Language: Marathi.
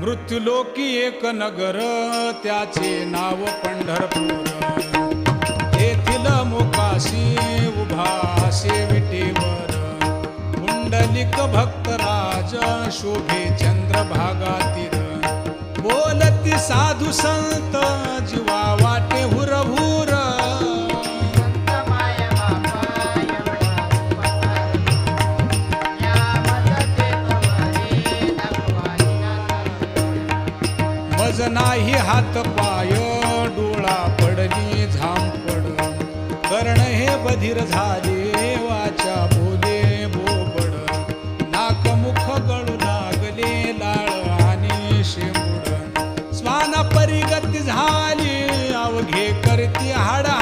मृत्युलोकी एक नगर त्याचे नाव पंढरपूर. येथील मोकाशी उभा विटेवर पुंडलिक भक्तराज शोभे चंद्रभागा तीर. बोलती साधू संत जीवा वाटे हुरहुर. मज नाही हात पाय डोळा पडली झांपड. कर्ण हे बधीर झाले वाचा बोले बोबड. नाक मुख गळू लागले लाळ आणि शेंबूड. स्वाना परिगती झाली अवघे करती हाडा